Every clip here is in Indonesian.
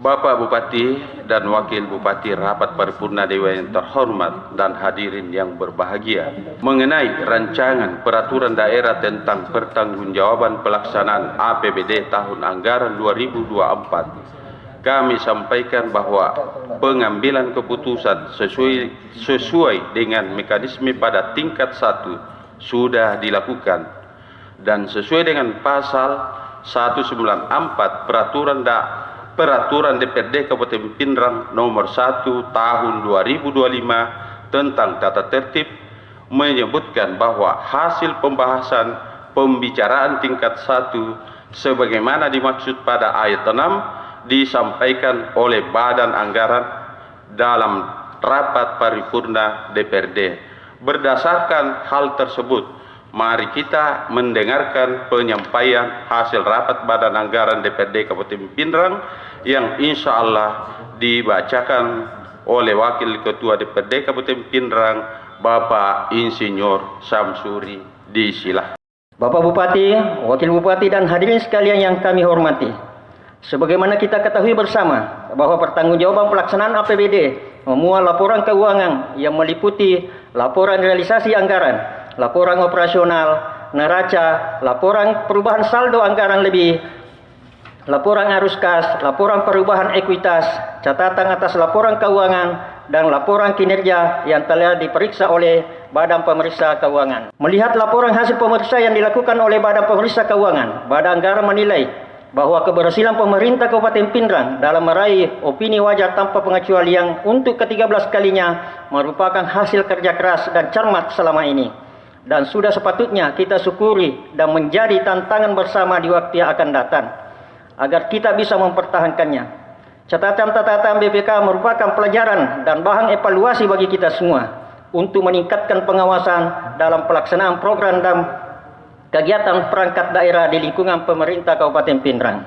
Bapak Bupati dan Wakil Bupati Rapat Paripurna Dewan yang terhormat dan hadirin yang berbahagia, mengenai rancangan peraturan daerah tentang pertanggungjawaban pelaksanaan APBD tahun anggaran 2024, kami sampaikan bahwa pengambilan keputusan sesuai dengan mekanisme pada tingkat 1 sudah dilakukan dan sesuai dengan pasal 194 Peraturan DPRD Kabupaten Pindrang nomor 1 tahun 2025 tentang tata tertib menyebutkan bahwa hasil pembahasan pembicaraan tingkat 1 sebagaimana dimaksud pada ayat 6 disampaikan oleh Badan Anggaran dalam rapat paripurna DPRD. Berdasarkan hal tersebut, mari kita mendengarkan penyampaian hasil rapat Badan Anggaran DPRD Kabupaten Pindrang yang insya Allah dibacakan oleh Wakil Ketua DPRD Kabupaten Pindrang, Bapak Insinyur Samsuri. Disilah. Bapak Bupati, Wakil Bupati dan hadirin sekalian yang kami hormati, sebagaimana kita ketahui bersama bahwa pertanggungjawaban pelaksanaan APBD memuat laporan keuangan yang meliputi laporan realisasi anggaran, laporan operasional, neraca, laporan perubahan saldo anggaran lebih, laporan arus kas, laporan perubahan ekuitas, catatan atas laporan keuangan, dan laporan kinerja yang telah diperiksa oleh Badan Pemeriksa Keuangan. Melihat laporan hasil pemeriksaan yang dilakukan oleh Badan Pemeriksa Keuangan, Badan Anggaran menilai bahwa keberhasilan pemerintah Kabupaten Pindrang dalam meraih opini wajar tanpa pengecualian untuk ke-13 kalinya merupakan hasil kerja keras dan cermat selama ini, dan sudah sepatutnya kita syukuri dan menjadi tantangan bersama di waktu yang akan datang agar kita bisa mempertahankannya. Catatan-catatan BPK merupakan pelajaran dan bahan evaluasi bagi kita semua untuk meningkatkan pengawasan dalam pelaksanaan program dan kegiatan perangkat daerah di lingkungan pemerintah Kabupaten Pindrang.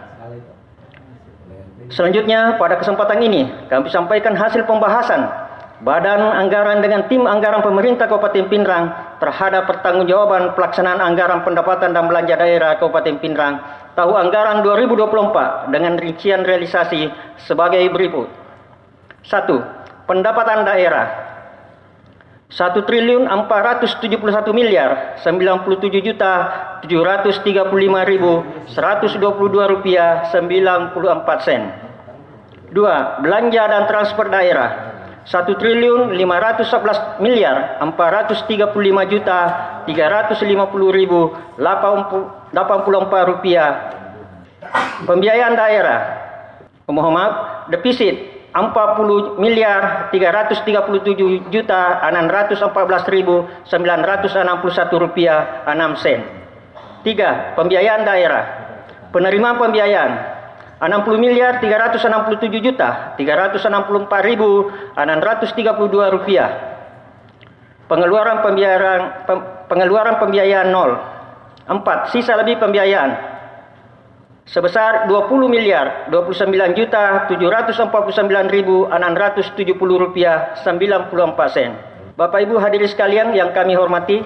Selanjutnya, pada kesempatan ini kami sampaikan hasil pembahasan Badan Anggaran dengan tim anggaran pemerintah Kabupaten Pindrang terhadap pertanggungjawaban pelaksanaan anggaran pendapatan dan belanja daerah Kabupaten Pindrang tahun anggaran 2024 dengan rincian realisasi sebagai berikut. 1. Pendapatan daerah 1.477.097.735.122 rupiah 94 sen. 2. Belanja dan transfer daerah 1.514.350.000.84 rupiah. Pembiayaan daerah, defisit 40.337.614.961 rupiah 6 sen. 3. Pembiayaan daerah, penerimaan pembiayaan 60.364.632 rupiah. Pengeluaran pembiayaan 0. 4. Sisa lebih pembiayaan sebesar 20.029.749.670 rupiah 94 sen. Bapak Ibu hadirin sekalian yang kami hormati,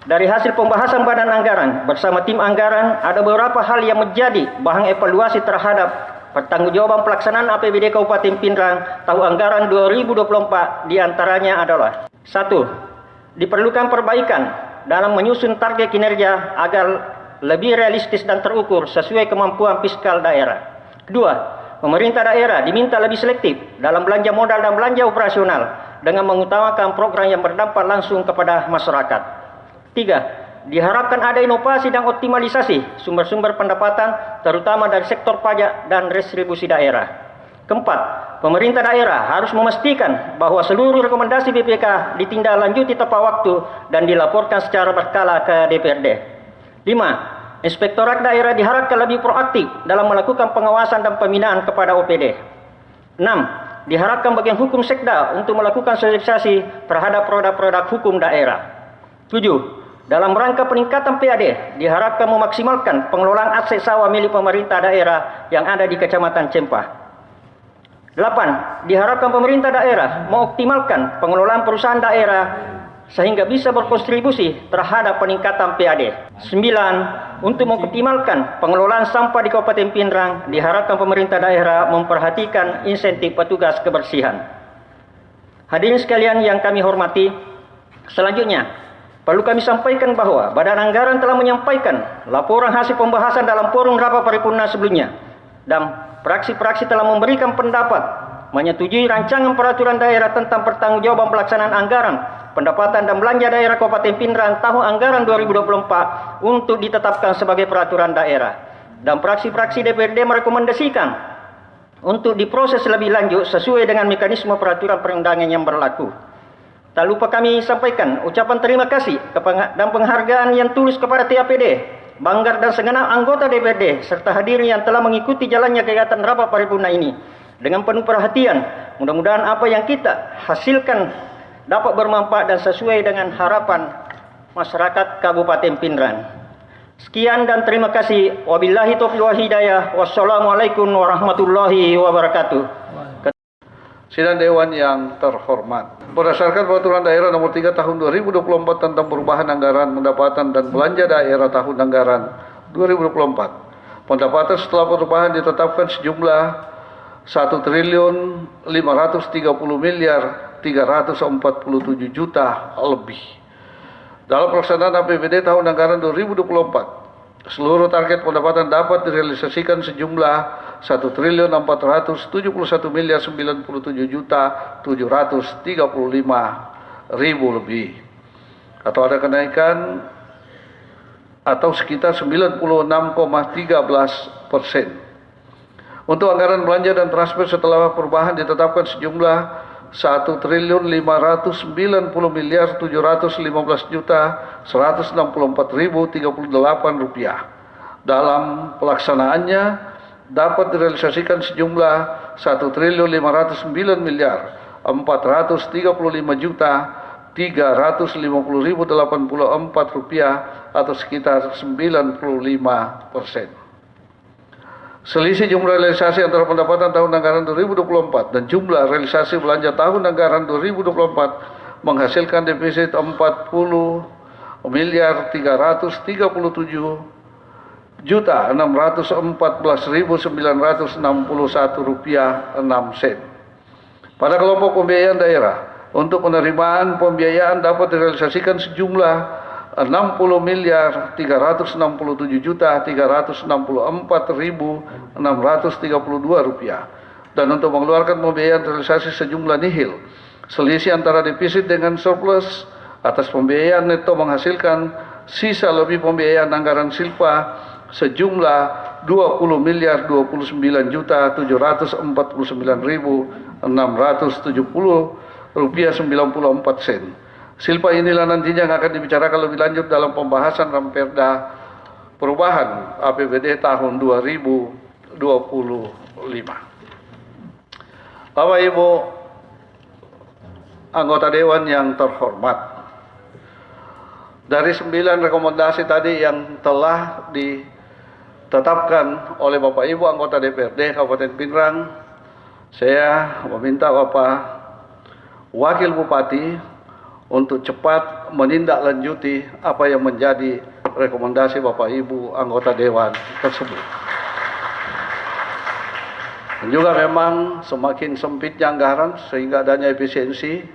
dari hasil pembahasan Badan Anggaran bersama tim anggaran, ada beberapa hal yang menjadi bahan evaluasi terhadap pertanggungjawaban pelaksanaan APBD Kabupaten Pindrang tahun anggaran 2024. Di antaranya adalah: 1. Diperlukan perbaikan dalam menyusun target kinerja agar lebih realistis dan terukur sesuai kemampuan fiskal daerah. 2. Pemerintah daerah diminta lebih selektif dalam belanja modal dan belanja operasional dengan mengutamakan program yang berdampak langsung kepada masyarakat. 3. Diharapkan ada inovasi dan optimalisasi sumber-sumber pendapatan terutama dari sektor pajak dan retribusi daerah. 4. Pemerintah daerah harus memastikan bahwa seluruh rekomendasi BPK ditindaklanjuti tepat waktu dan dilaporkan secara berkala ke DPRD. 5. Inspektorat daerah diharapkan lebih proaktif dalam melakukan pengawasan dan pembinaan kepada OPD. 6. Diharapkan bagian hukum Sekda untuk melakukan sosialisasi terhadap produk-produk hukum daerah. 7. Dalam rangka peningkatan PAD, diharapkan memaksimalkan pengelolaan aset sawah milik pemerintah daerah yang ada di Kecamatan Cempah. 8. Diharapkan pemerintah daerah mengoptimalkan pengelolaan perusahaan daerah sehingga bisa berkontribusi terhadap peningkatan PAD. 9. untuk mengoptimalkan pengelolaan sampah di Kabupaten Pindrang, diharapkan pemerintah daerah memperhatikan insentif petugas kebersihan. Hadirin sekalian yang kami hormati, selanjutnya perlu kami sampaikan bahwa Badan Anggaran telah menyampaikan laporan hasil pembahasan dalam forum rapat paripurna sebelumnya, dan fraksi-fraksi telah memberikan pendapat menyetujui rancangan peraturan daerah tentang pertanggungjawaban pelaksanaan anggaran pendapatan dan belanja daerah Kabupaten Pindrang tahun anggaran 2024 untuk ditetapkan sebagai peraturan daerah, dan fraksi-fraksi DPRD merekomendasikan untuk diproses lebih lanjut sesuai dengan mekanisme peraturan perundangan yang berlaku. Tak lupa kami sampaikan ucapan terima kasih dan penghargaan yang tulus kepada TAPD, Banggar dan segenap anggota DPRD serta hadirin yang telah mengikuti jalannya kegiatan rapat paripurna ini dengan penuh perhatian. Mudah-mudahan apa yang kita hasilkan dapat bermanfaat dan sesuai dengan harapan masyarakat Kabupaten Pindrang. Sekian dan terima kasih. Wabillahi taufiq wal hidayah. Wassalamualaikum warahmatullahi wabarakatuh. Sidang Dewan yang terhormat, berdasarkan Peraturan Daerah Nomor 3 Tahun 2024 tentang perubahan anggaran pendapatan dan belanja daerah tahun anggaran 2024, pendapatan setelah perubahan ditetapkan sejumlah 1.530 miliar 347 juta lebih. Dalam pelaksanaan APBD tahun anggaran 2024, seluruh target pendapatan dapat direalisasikan sejumlah 1.471 miliar 97 juta 735 ribu lebih, atau ada kenaikan atau sekitar 96,13%. Untuk anggaran belanja dan transfer setelah perubahan ditetapkan sejumlah 1.590 miliar 715 juta 164 ribu 38 rupiah. Dalam pelaksanaannya dapat direalisasikan sejumlah 1.509 miliar 435 juta 350.084 rupiah atau sekitar 95%. Selisih jumlah realisasi antara pendapatan tahun anggaran 2024 dan jumlah realisasi belanja tahun anggaran 2024 menghasilkan defisit 40 miliar 337 juta 614.961 rupiah 6 sen. Pada kelompok pembiayaan daerah, untuk penerimaan pembiayaan dapat direalisasikan sejumlah 60 miliar 367 juta 364.632 rupiah, dan untuk mengeluarkan pembiayaan realisasi sejumlah nihil. Selisih antara defisit dengan surplus atas pembiayaan neto menghasilkan sisa lebih pembiayaan anggaran silpa sejumlah 20 miliar 29 juta 749.670 rupiah 94 sen. Silpa inilah nantinya yang akan dibicarakan lebih lanjut dalam pembahasan Ramperda perubahan APBD tahun 2025. Bapak Ibu anggota Dewan yang terhormat, dari 9 rekomendasi tadi yang telah ditetapkan oleh Bapak Ibu anggota DPRD Kabupaten Pindrang, saya meminta Bapak Wakil Bupati untuk cepat menindaklanjuti apa yang menjadi rekomendasi Bapak Ibu anggota Dewan tersebut. Dan juga memang semakin sempitnya anggaran sehingga adanya efisiensi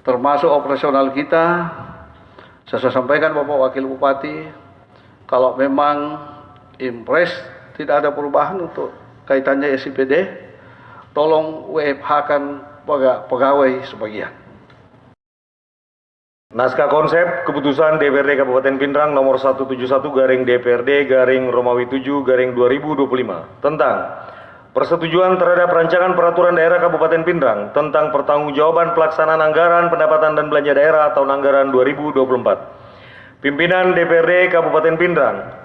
termasuk operasional kita. Saya sampaikan Bapak Wakil Bupati, kalau memang impres tidak ada perubahan untuk kaitannya SIPD, tolong WFH-kan pegawai sebagian. Naskah konsep keputusan DPRD Kabupaten Pindrang nomor 171/DPRD/Romawi 7/2025 tentang persetujuan terhadap rancangan peraturan daerah Kabupaten Pindrang tentang pertanggungjawaban pelaksanaan anggaran pendapatan dan belanja daerah tahun anggaran 2024. Pimpinan DPRD Kabupaten Pindrang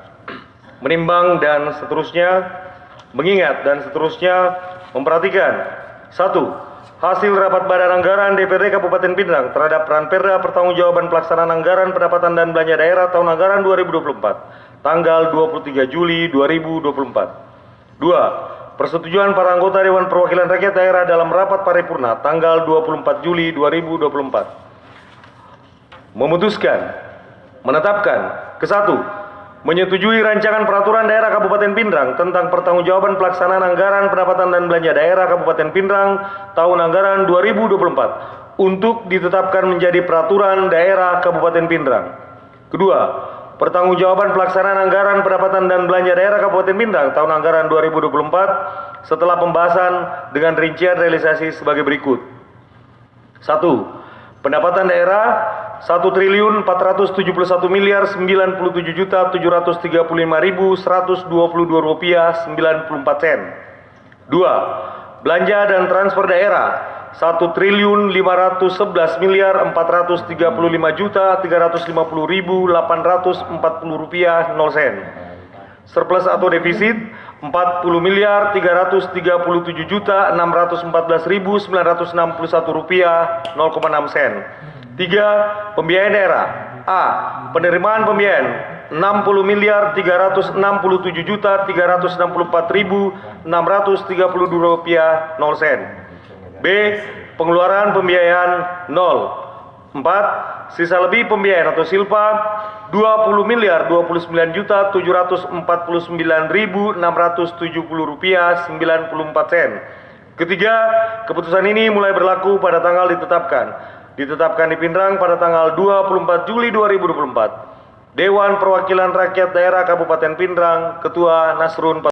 menimbang dan seterusnya mengingat dan seterusnya memperhatikan: 1. Hasil rapat Badan Anggaran DPRD Kabupaten Pindrang terhadap Ranperda pertanggungjawaban pelaksanaan anggaran pendapatan dan belanja daerah tahun anggaran 2024 tanggal 23 Juli 2024. 2. Persetujuan para anggota Dewan Perwakilan Rakyat Daerah dalam rapat paripurna tanggal 24 Juli 2024. Memutuskan menetapkan ke-1, menyetujui rancangan peraturan daerah Kabupaten Pindrang tentang pertanggungjawaban pelaksanaan anggaran pendapatan dan belanja daerah Kabupaten Pindrang tahun anggaran 2024 untuk ditetapkan menjadi peraturan daerah Kabupaten Pindrang. Kedua, pertanggungjawaban pelaksanaan anggaran pendapatan dan belanja daerah Kabupaten Pindrang tahun anggaran 2024 setelah pembahasan dengan rincian realisasi sebagai berikut. 1. Pendapatan daerah Rp1.047.735.122.124. 2. Belanja dan transfer daerah Rp1.511.435.350.840 surplus atau defisit Rp40.337.614.961 0,6 3. Pembiayaan daerah. A. Penerimaan pembiayaan Rp60.364.632.632 0 B. Pengeluaran pembiayaan 0. 4. Sisa lebih pembiayaan atau silpa Rp20.029.740.970 Ketiga, keputusan ini mulai berlaku pada tanggal ditetapkan di Pindrang pada tanggal 24 Juli 2024. Dewan Perwakilan Rakyat Daerah Kabupaten Pindrang, Ketua Nasrun